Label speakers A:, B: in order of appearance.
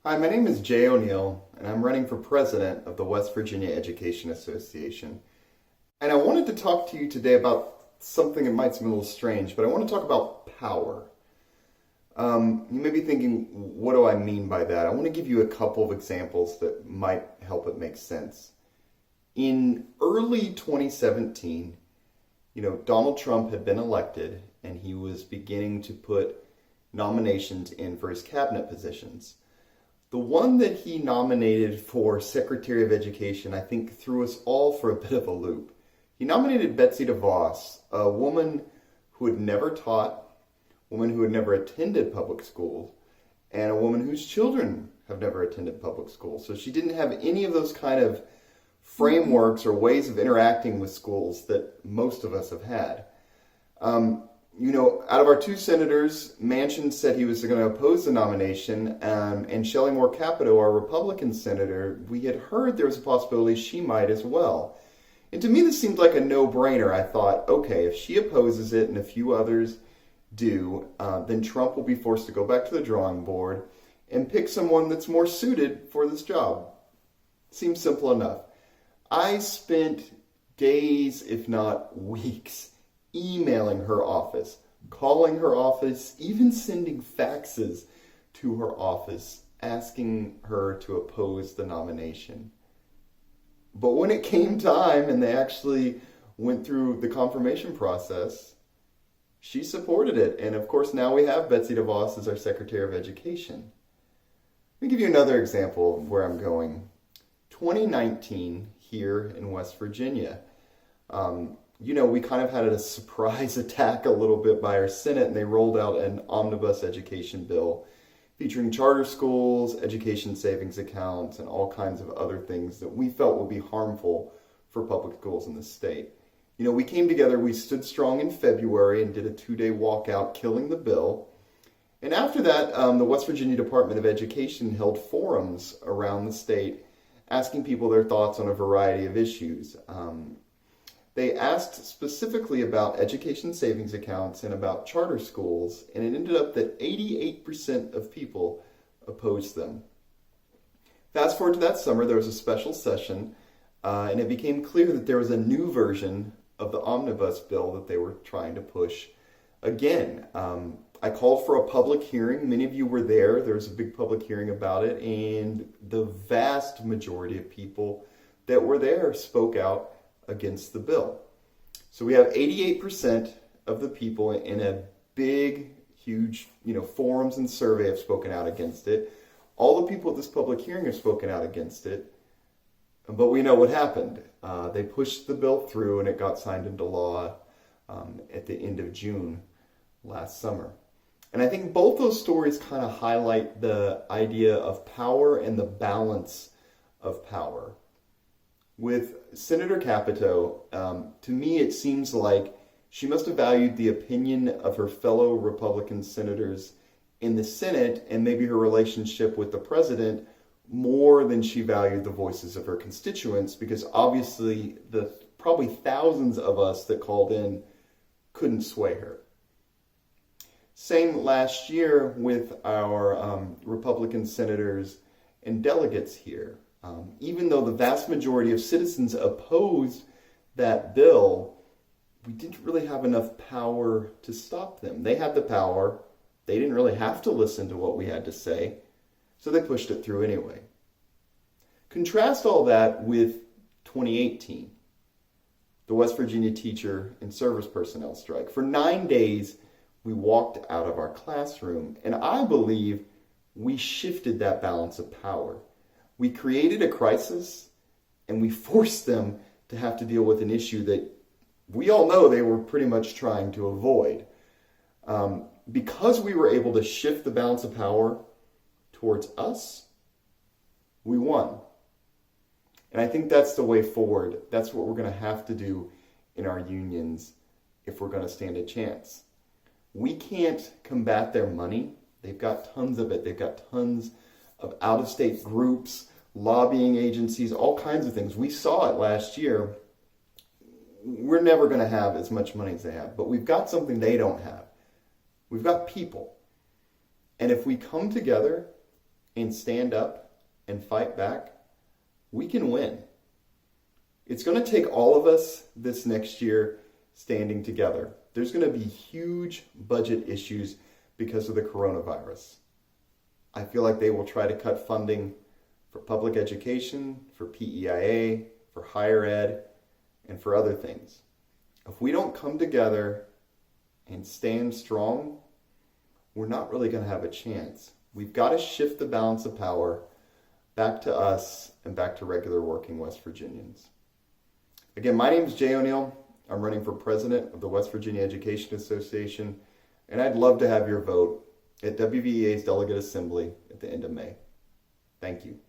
A: Hi, my name is Jay O'Neill, and I'm running for president of the West Virginia Education Association. And I wanted to talk to you today about something that might seem a little strange, but I want to talk about power. You may be thinking, what do I mean by that? I want to give you a couple of examples that might help it make sense. In early 2017, Donald Trump had been elected, and he was beginning to put nominations in for his cabinet positions. The one that he nominated for Secretary of Education, I think, threw us all for a bit of a loop. He nominated Betsy DeVos, a woman who had never taught, a woman who had never attended public schools, and a woman whose children have never attended public schools. So she didn't have any of those kind of frameworks or ways of interacting with schools that most of us have had. Out of our two senators, Manchin said he was going to oppose the nomination, and Shelley Moore Capito, our Republican senator, we had heard there was a possibility she might as well. And to me, this seemed like a no-brainer. I thought, okay, if she opposes it and a few others do, then Trump will be forced to go back to the drawing board and pick someone that's more suited for this job. Seems simple enough. I spent days, if not weeks, emailing her office, calling her office, even sending faxes to her office, asking her to oppose the nomination. But when it came time and they actually went through the confirmation process, she supported it. And of course, now we have Betsy DeVos as our Secretary of Education. Let me give you another example of where I'm going. 2019 here in West Virginia. We kind of had a surprise attack a little bit by our Senate, and they rolled out an omnibus education bill featuring charter schools, education savings accounts, and all kinds of other things that we felt would be harmful for public schools in the state. We came together, we stood strong in February and did a 2-day walkout killing the bill. And after that, the West Virginia Department of Education held forums around the state asking people their thoughts on a variety of issues. They asked specifically about education savings accounts and about charter schools, and it ended up that 88% of people opposed them. Fast forward to that summer, there was a special session, and it became clear that there was a new version of the omnibus bill that they were trying to push. Again, I called for a public hearing. Many of you were there. There was a big public hearing about it, and the vast majority of people that were there spoke out against the bill. So we have 88% of the people in a big, huge, forums and survey have spoken out against it. All the people at this public hearing have spoken out against it. But we know what happened. They pushed the bill through and it got signed into law at the end of June last summer. And I think both those stories kind of highlight the idea of power and the balance of power. With Senator Capito, to me it seems like she must have valued the opinion of her fellow Republican senators in the Senate and maybe her relationship with the president more than she valued the voices of her constituents, because obviously the probably thousands of us that called in couldn't sway her. Same last year with our Republican senators and delegates here. Even though the vast majority of citizens opposed that bill, we didn't really have enough power to stop them. They had the power. They didn't really have to listen to what we had to say, so they pushed it through anyway. Contrast all that with 2018, the West Virginia teacher and service personnel strike. For 9 days, we walked out of our classroom, and I believe we shifted that balance of power. We created a crisis, and we forced them to have to deal with an issue that we all know they were pretty much trying to avoid. Because we were able to shift the balance of power towards us, we won. And I think that's the way forward. That's what we're going to have to do in our unions if we're going to stand a chance. We can't combat their money. They've got tons of it. They've got tons of out-of-state groups, lobbying agencies, all kinds of things. We saw it last year. We're never going to have as much money as they have, but we've got something they don't have. We've got people. And if we come together and stand up and fight back, we can win. It's going to take all of us this next year standing together. There's going to be huge budget issues because of the coronavirus. I feel like they will try to cut funding for public education, for PEIA, for higher ed, and for other things. If we don't come together and stand strong, we're not really going to have a chance. We've got to shift the balance of power back to us and back to regular working West Virginians. Again, my name is Jay O'Neill. I'm running for president of the West Virginia Education Association, and I'd love to have your vote at WVEA's Delegate Assembly at the end of May. Thank you.